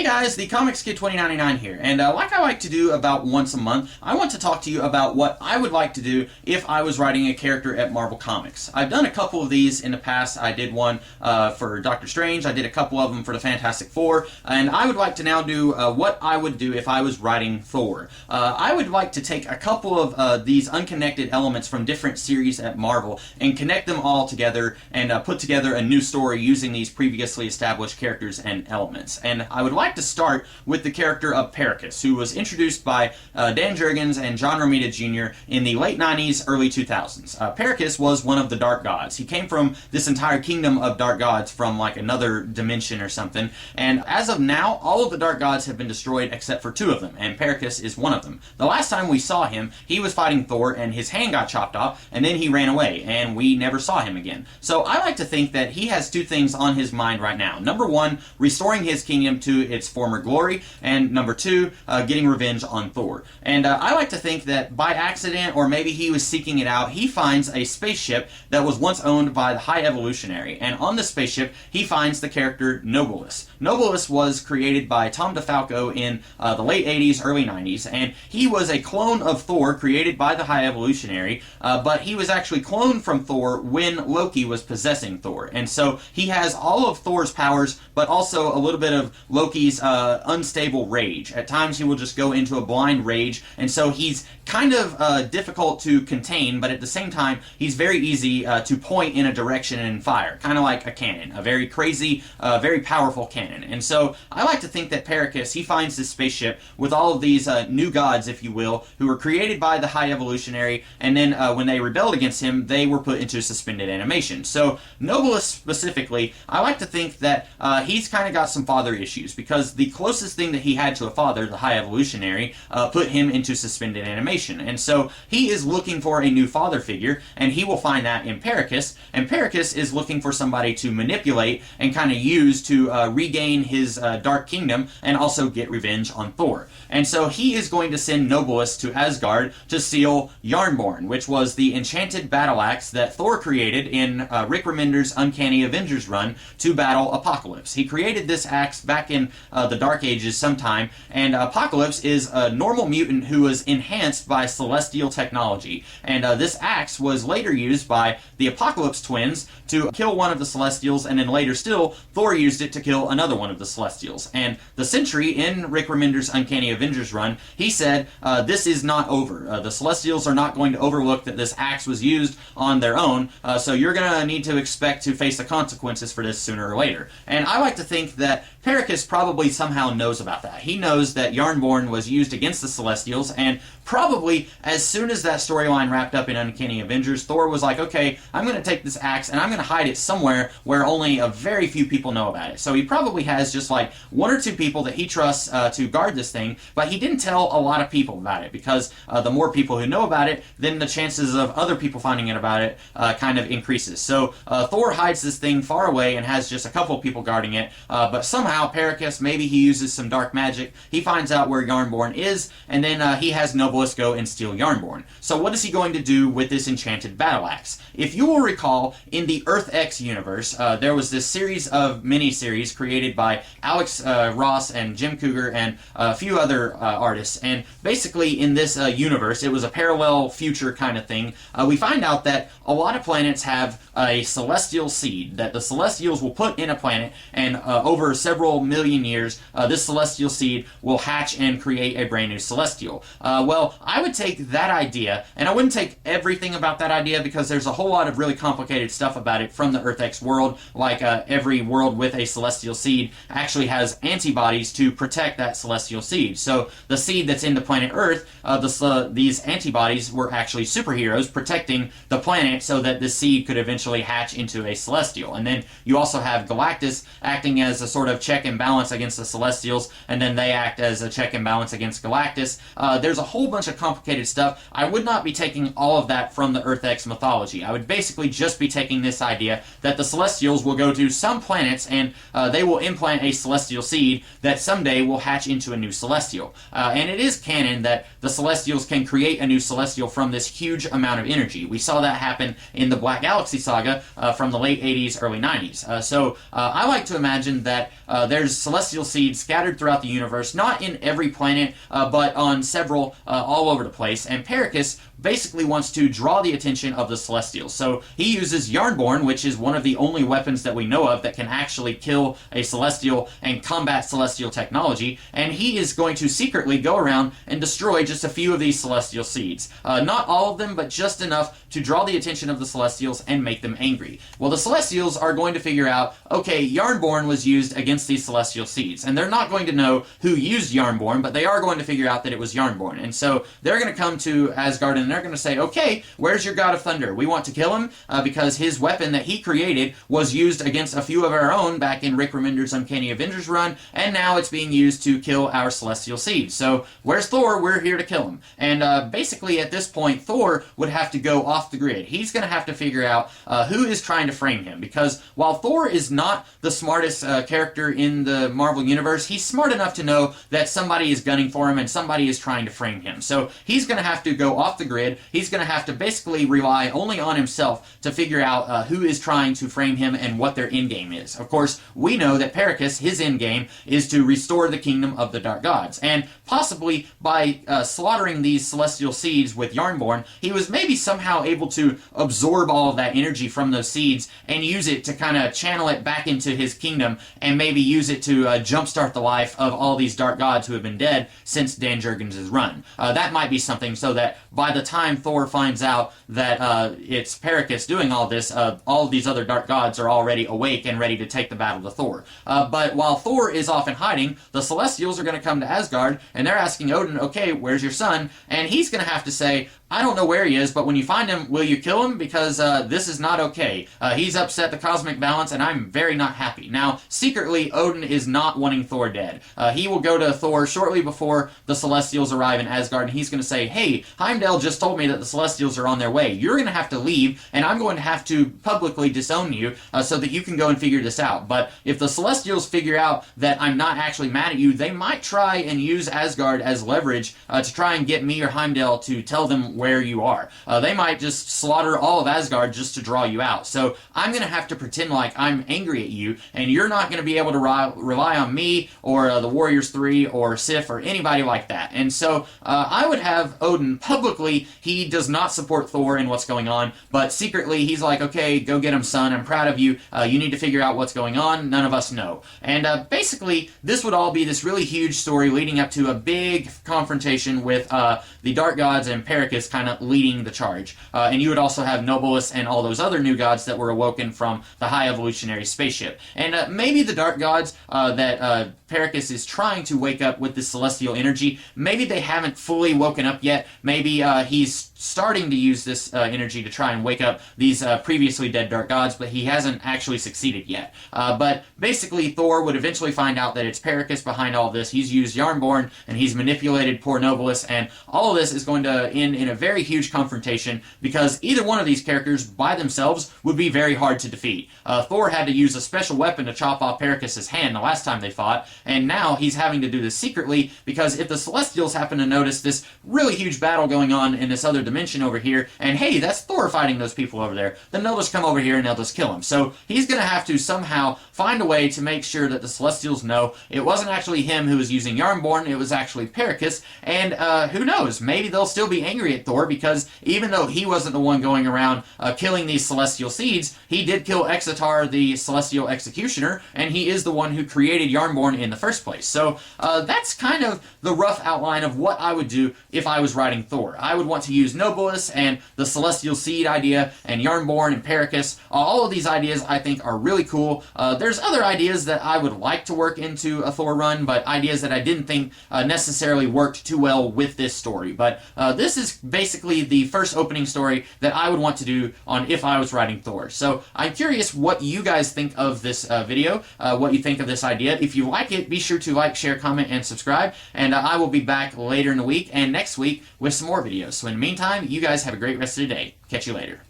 guys, the Comics Kid 2099 here, and like I like to do about once a month, I want to talk to you about what I would like to do if I was writing a character at Marvel Comics. I've done a couple of these in the past. I did one for Doctor Strange, I did a couple of them for the Fantastic Four, and I would like to now do what I would do if I was writing Thor. I would like to take a couple of these unconnected elements from different series at Marvel and connect them all together and put together a new story using these previously established characters and elements. And I would like to start with the character of Pericus, who was introduced by Dan Jurgens and John Romita Jr. in the late 90s, early 2000s. Pericus was one of the Dark Gods. He came from this entire kingdom of Dark Gods from like another dimension or something, and as of now, all of the Dark Gods have been destroyed except for two of them, and Pericus is one of them. The last time we saw him, he was fighting Thor, and his hand got chopped off, and then he ran away, and we never saw him again. So I like to think that he has two things on his mind right now. Number one, restoring his kingdom to its former glory, and number two, getting revenge on Thor. And I like to think that by accident, or maybe he was seeking it out, he finds a spaceship that was once owned by the High Evolutionary, and on the spaceship, he finds the character Nobilis. Nobilis was created by Tom DeFalco in the late 80s, early 90s, and he was a clone of Thor created by the High Evolutionary, but he was actually cloned from Thor when Loki was possessing Thor. And so he has all of Thor's powers, but also a little bit of Loki's unstable rage. At times he will just go into a blind rage, and so he's kind of difficult to contain, but at the same time, he's very easy to point in a direction and fire, kind of like a cannon, a very crazy, very powerful cannon. And so I like to think that Pericus, he finds this spaceship with all of these new gods, if you will, who were created by the High Evolutionary, and then when they rebelled against him, they were put into suspended animation. So Nobilis specifically, I like to think that he's kind of got some father issues, because the closest thing that he had to a father, the High Evolutionary, put him into suspended animation. And so he is looking for a new father figure, and he will find that in Pericus, and Pericus is looking for somebody to manipulate and kind of use to regain his Dark Kingdom and also get revenge on Thor. And so he is going to send Nobilis to Asgard to steal Yarnborn, which was the enchanted battle axe that Thor created in Rick Remender's Uncanny Avengers run to battle Apocalypse. He created this axe back in the Dark Ages sometime, and Apocalypse is a normal mutant who was enhanced by celestial technology. And this axe was later used by the Apocalypse twins to kill one of the Celestials, and then later still, Thor used it to kill another one of the Celestials. And the Sentry in Rick Remender's Uncanny Avengers run, he said, this is not over. The Celestials are not going to overlook that this axe was used on their own, so you're going to need to expect to face the consequences for this sooner or later. And I like to think that Pericus probably somehow knows about that. He knows that Yarnborn was used against the Celestials, and probably as soon as that storyline wrapped up in Uncanny Avengers, Thor was like, okay, I'm going to take this axe and I'm going to hide it somewhere where only a very few people know about it. So he probably has just like one or two people that he trusts to guard this thing, but he didn't tell a lot of people about it, because the more people who know about it, then the chances of other people finding out about it kind of increases. So Thor hides this thing far away and has just a couple of people guarding it, but somehow Pericus, maybe he uses some dark magic, he finds out where Yarnborn is, and then he has Nobilis go and steal Yarnborn. So what is he going to do with this enchanted battle axe? If you will recall, in the Earth X universe, there was this series of mini-series created by Alex Ross and Jim Cougar and a few other artists, and basically in this universe, it was a parallel future kind of thing. We find out that a lot of planets have a celestial seed that the Celestials will put in a planet, and over several million years, this celestial seed will hatch and create a brand new Celestial. Well, I would take that idea, and I wouldn't take everything about that idea, because there's a whole lot of really complicated stuff about it from the Earth X world, like every world with a celestial seed actually has antibodies to protect that celestial seed. So the seed that's in the planet Earth, these antibodies were actually superheroes protecting the planet so that the seed could eventually hatch into a Celestial. And then you also have Galactus acting as a sort of check and balance against the Celestials, and then they act as a check and balance against Galactus. There's a whole bunch of complicated stuff. I would not be taking all of that from the Earth X mythology. I would basically just be taking this idea that the Celestials will go to some planets and they will implant a celestial seed that someday will hatch into a new Celestial. And it is canon that the Celestials can create a new Celestial from this huge amount of energy. We saw that happen in the Black Galaxy saga from the late 80s, early 90s. So I like to imagine that there's celestial seeds scattered throughout the universe, not in every planet, but on several all over the place. And Pericus basically wants to draw the attention of the Celestials. So he uses Yarnborn, which is one of the only weapons that we know of that can actually kill a Celestial and combat Celestial technology, and he is going to secretly go around and destroy just a few of these Celestial seeds. Not all of them, but just enough to draw the attention of the Celestials and make them angry. Well, the Celestials are going to figure out, okay, Yarnborn was used against these Celestial seeds, and they're not going to know who used Yarnborn, but they are going to figure out that it was Yarnborn. And so they're going to come to Asgard and they're going to say, okay, where's your God of Thunder? We want to kill him because his weapon that he created was used against a few of our own back in Rick Remender's Uncanny Avengers run, and now it's being used to kill our Celestial seeds. So where's Thor? We're here to kill him. And basically at this point, Thor would have to go off the grid. He's going to have to figure out who is trying to frame him, because while Thor is not the smartest character in the Marvel Universe, he's smart enough to know that somebody is gunning for him and somebody is trying to frame him. So he's going to have to go off the grid. He's going to have to basically rely only on himself to figure out who is trying to frame him and what their end game is. Of course, we know that Pericus, his end game, is to restore the kingdom of the Dark Gods. And possibly by slaughtering these celestial seeds with Yarnborn, he was maybe somehow able to absorb all of that energy from those seeds and use it to kind of channel it back into his kingdom and maybe use it to jumpstart the life of all these Dark Gods who have been dead since Dan Jurgens' run. That might be something so that by the time Thor finds out that it's Pericus doing all this, all of these other Dark Gods are already awake and ready to take the battle to Thor. But while Thor is off in hiding, the Celestials are going to come to Asgard, and they're asking Odin, okay, where's your son? And he's going to have to say, I don't know where he is, but when you find him, will you kill him? Because this is not okay. He's upset the cosmic balance, and I'm very not happy. Now, secretly, Odin is not wanting Thor dead. He will go to Thor shortly before the Celestials arrive in Asgard, and he's going to say, hey, Heimdall just told me that the Celestials are on their way. You're going to have to leave, and I'm going to have to publicly disown you so that you can go and figure this out. But if the Celestials figure out that I'm not actually mad at you, they might try and use Asgard as leverage to try and get me or Heimdall to tell them where you are. They might just slaughter all of Asgard just to draw you out. So I'm going to have to pretend like I'm angry at you, and you're not going to be able to rely on me or the Warriors 3 or Sif or anybody like that. And so I would have Odin publicly, he does not support Thor in what's going on, but secretly he's like, okay, go get him, son. I'm proud of you. You need to figure out what's going on. None of us know. And basically, this would all be this really huge story leading up to a big confrontation with the Dark Gods and Pericus kind of leading the charge. And you would also have Nobilis and all those other new gods that were awoken from the high evolutionary spaceship. And maybe the Dark Gods that Pericus is trying to wake up with this celestial energy, maybe they haven't fully woken up yet. Maybe he's starting to use this energy to try and wake up these previously dead Dark Gods, but he hasn't actually succeeded yet. But basically, Thor would eventually find out that it's Pericus behind all this. He's used Yarnborn, and he's manipulated poor Nobilis, and all of this is going to end in a very huge confrontation, because either one of these characters by themselves would be very hard to defeat. Thor had to use a special weapon to chop off Pericus' hand the last time they fought, and now he's having to do this secretly, because if the Celestials happen to notice this really huge battle going on in this other dimension over here, and hey, that's Thor fighting those people over there, then they'll just come over here and they'll just kill him. So he's going to have to somehow find a way to make sure that the Celestials know it wasn't actually him who was using Yarnborn, it was actually Pericus, and who knows, maybe they'll still be angry at Thor, because even though he wasn't the one going around killing these celestial seeds, he did kill Exitar, the celestial executioner, and he is the one who created Yarnborn in the first place. So that's kind of the rough outline of what I would do if I was writing Thor. I would want to use Nobilis and the celestial seed idea and Yarnborn and Pericus. All of these ideas I think are really cool. There's other ideas that I would like to work into a Thor run, but ideas that I didn't think necessarily worked too well with this story. But this is basically the first opening story that I would want to do on if I was writing Thor. So I'm curious what you guys think of this video, what you think of this idea. If you like it, be sure to like, share, comment, and subscribe. And I will be back later in the week and next week with some more videos. So in the meantime, you guys have a great rest of the day. Catch you later.